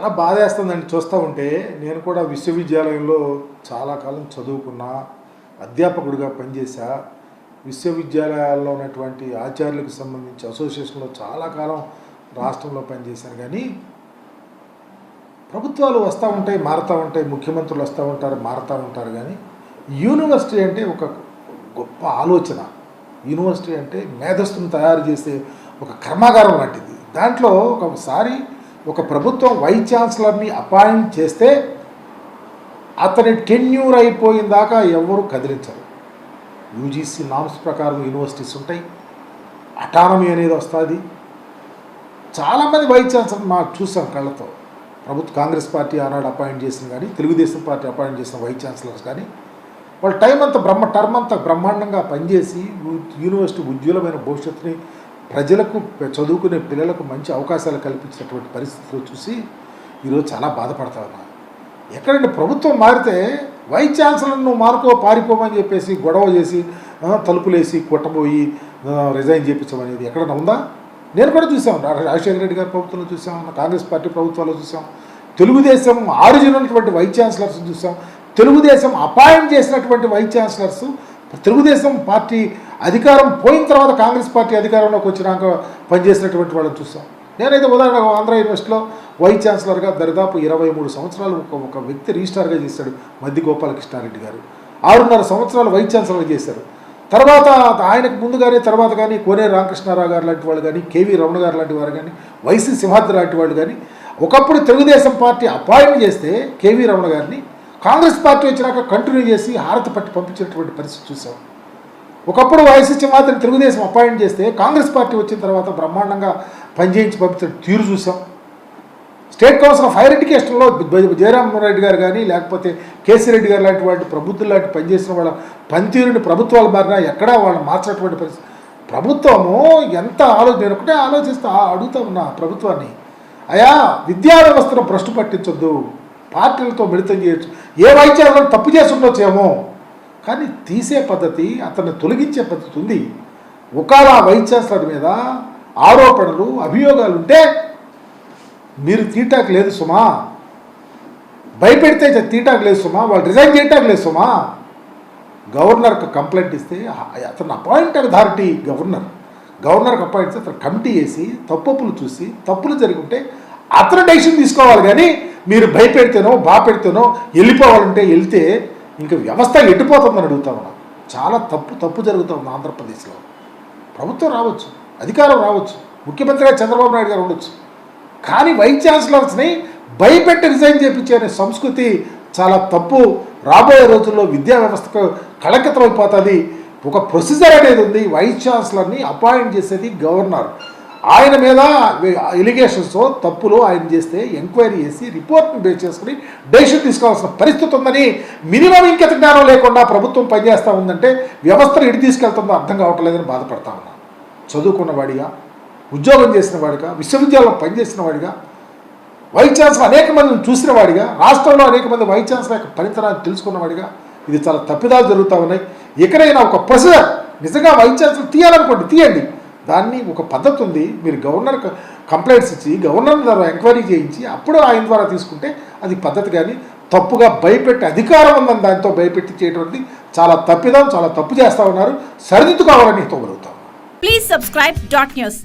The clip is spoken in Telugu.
చాలా బాధేస్తుందండి చూస్తూ ఉంటే. నేను కూడా విశ్వవిద్యాలయంలో చాలా కాలం చదువుకున్నా, అధ్యాపకుడిగా పనిచేశా. విశ్వవిద్యాలయాల్లో ఉన్నటువంటి ఆచార్యులకు సంబంధించి అసోసియేషన్లో చాలా కాలం రాష్ట్రంలో పనిచేశాను. కానీ ప్రభుత్వాలు వస్తూ ఉంటాయి, మారుతూ ఉంటాయి, ముఖ్యమంత్రులు వస్తూ ఉంటారు, మారుతూ ఉంటారు. కానీ యూనివర్సిటీ అంటే ఒక గొప్ప ఆలోచన. యూనివర్సిటీ అంటే మేధస్సును తయారు చేసే ఒక కర్మాగారం లాంటిది. దాంట్లో ఒకసారి ఒక ప్రభుత్వం వైస్ ఛాన్సలర్ని అపాయింట్ చేస్తే అతని టెన్యూర్ అయిపోయిన దాకా ఎవరు కదిలించరు. యూజీసీ నామ్స్ ప్రకారం యూనివర్సిటీస్ ఉంటాయి, అటానమీ అనేది వస్తుంది. చాలామంది వైస్ ఛాన్సలర్ మాకు చూసాం కళ్ళతో. కాంగ్రెస్ పార్టీ ఆనాడు అపాయింట్ చేసిన కానీ, తెలుగుదేశం పార్టీ అపాయింట్ చేసిన వైస్ ఛాన్సలర్స్ కానీ వాళ్ళ టైం అంతా టర్మ్ అంతా బ్రహ్మాండంగా పనిచేసి యూనివర్సిటీ ఉజ్వలమైన భవిష్యత్తుని ప్రజలకు, చదువుకునే పిల్లలకు మంచి అవకాశాలు కల్పించినటువంటి పరిస్థితులు చూసి ఈరోజు చాలా బాధపడతా ఉన్నా. ఎక్కడంటే ప్రభుత్వం మారితే వైస్ ఛాన్సలర్ నువ్వు మారుకో, పారిపోమని చెప్పేసి గొడవ చేసి తలుపులేసి కొట్టబోయి రిజైన్ చేయించమనేది ఎక్కడన్నా ఉందా? నేను కూడా చూసాం, రాజశేఖర రెడ్డి గారి ప్రభుత్వంలో చూసాం, కాంగ్రెస్ పార్టీ ప్రభుత్వాల్లో చూసాం, తెలుగుదేశం ఆరిజిన్ ఉన్నటువంటి వైస్ ఛాన్సలర్స్ చూసాం, తెలుగుదేశం అపాయింట్ చేసినటువంటి వైస్ ఛాన్సలర్స్, తెలుగుదేశం పార్టీ అధికారం పోయిన తర్వాత కాంగ్రెస్ పార్టీ అధికారంలోకి వచ్చినాక పనిచేసినటువంటి వాళ్ళని చూసాం. నేనైతే ఉదాహరణకు ఆంధ్ర యూనివర్సిటీలో వైస్ ఛాన్సలర్గా దరిదాపు 23 సంవత్సరాలు ఒక వ్యక్తి రిజిస్ట్రార్గా చేశాడు, మద్ది గోపాలకృష్ణారెడ్డి గారు. 6.5 సంవత్సరాలు వైస్ ఛాన్సలర్గా చేశారు. తర్వాత ఆయనకు ముందు కానీ తర్వాత కానీ కోనేరు రామకృష్ణారావు గారు లాంటి వాళ్ళు కానీ, కేవీ రమణ గారు లాంటి వారు కానీ, వైసీ సింహాద్రి లాంటి వాళ్ళు కానీ ఒకప్పుడు తెలుగుదేశం పార్టీ అపాయింట్ చేస్తే కేవీ రమణ గారిని కాంగ్రెస్ పార్టీ వచ్చినాక కంటిన్యూ చేసి హారతి పట్టి పంపించినటువంటి పరిస్థితి చూసాం. ఒకప్పుడు వైసీ సింహాద్రిని తెలుగుదేశం అపాయింట్ చేస్తే కాంగ్రెస్ పార్టీ వచ్చిన తర్వాత బ్రహ్మాండంగా పనిచేయించి పంపించిన తీరు చూసాం. స్టేట్ కౌన్సిల్ ఆఫ్ హైయర్ ఎడ్యుకేషన్లో జయరామరెడ్డి గారు కానీ, లేకపోతే కేసీ రెడ్డి గారు లాంటి వాటి ప్రభుత్వం లాంటి పనిచేసిన వాళ్ళ పనితీరుని ప్రభుత్వాలు మారినా ఎక్కడా వాళ్ళని మార్చినటువంటి పరిస్థితి. ప్రభుత్వము ఎంత నేను ఒకటే ఆలోచిస్తూ అడుగుతూ ఉన్నా ప్రభుత్వాన్ని, అయా విద్యా వ్యవస్థను భ్రష్టు పట్టించొద్దు, పార్టీలతో మిళితం చేయొచ్చు, ఏ వైద్యాలను తప్పు చేసి ఉండొచ్చేమో, కానీ తీసే పద్ధతి, అతన్ని తొలగించే పద్ధతి ఉంది. ఒకవేళ వైస్ ఛాన్సలర్ మీద ఆరోపణలు, అభియోగాలు ఉంటే మీరు తీటాకు లేదు సుమా, భయపెడితే తీటాకు లేదు సుమా, వాళ్ళు రిజైన్ చేయటాకు లేదు సుమా. గవర్నర్కి కంప్లైంట్ ఇస్తే అతను అపాయింట్ అథారిటీ గవర్నర్కి అపాయింట్ చేస్తే అతను కమిటీ వేసి తప్పులు చూసి తప్పులు జరిగి ఉంటే అతను డెసిషన్ తీసుకోవాలి. కానీ మీరు భయపెడితేనో బాపెడితేనో వెళ్ళిపోవాలంటే వెళ్తే ఇంకా వ్యవస్థ ఎట్టిపోతుందని అడుగుతా ఉన్నా. చాలా తప్పు జరుగుతూ ఉంది ఆంధ్రప్రదేశ్లో. ప్రభుత్వం రావచ్చు, అధికారం రావచ్చు, ముఖ్యమంత్రిగా చంద్రబాబు నాయుడు గారు ఉండొచ్చు, కానీ వైస్ ఛాన్సలర్స్ని భయపెట్టి రిజైన్ చేయించే సంస్కృతి చాలా తప్పు. రాబోయే రోజుల్లో విద్యా వ్యవస్థకు కళంకితం అయిపోతుంది. ఒక ప్రొసీజర్ అనేది ఉంది. వైస్ ఛాన్సలర్ని అపాయింట్ చేసేది గవర్నర్. ఆయన మీద ఎలిగేషన్స్, తప్పులు ఆయన చేస్తే ఎంక్వైరీ చేసి రిపోర్ట్ని బేస్ చేసుకుని డెసిషన్ తీసుకోవాల్సిన పరిస్థితి ఉందని మినిమం ఇంకెత జ్ఞానం లేకుండా ప్రభుత్వం పనిచేస్తూ ఉందంటే వ్యవస్థను ఎటు తీసుకెళ్తుందో అర్థం కావట్లేదని బాధపడతా ఉన్నా. చదువుకున్నవాడిగా, ఉద్యోగం చేసిన వాడిగా, విశ్వవిద్యాలయంలో పనిచేసిన వాడిగా, వైస్ ఛాన్సలర్ అనేక మందిని చూసిన వాడిగా, రాష్ట్రంలో అనేక మంది వైస్ ఛాన్సలర్ యొక్క పనితనాన్ని తెలుసుకున్నవాడిగా ఇది చాలా తప్పిదాలు జరుగుతూ ఉన్నాయి. ఎక్కడైనా ఒక ప్రొసీజర్ నిజంగా వైస్ ఛాన్సలర్ తీయాలనుకోండి, తీయండి. దాన్ని ఒక పద్ధతి ఉంది. మీరు గవర్నర్ కంప్లైంట్స్ ఇచ్చి గవర్నర్ ద్వారా ఎంక్వైరీ చేయించి అప్పుడు ఆయన ద్వారా తీసుకుంటే అది పద్ధతి. కానీ తప్పుగా భయపెట్టి అధికారం ఉందని దాంతో భయపెట్టి చేయటువంటి చాలా తప్పిదం, చాలా తప్పు చేస్తూ ఉన్నారు. సరిదిద్దుకోవాలని కోరుతాం. Please subscribe dot news.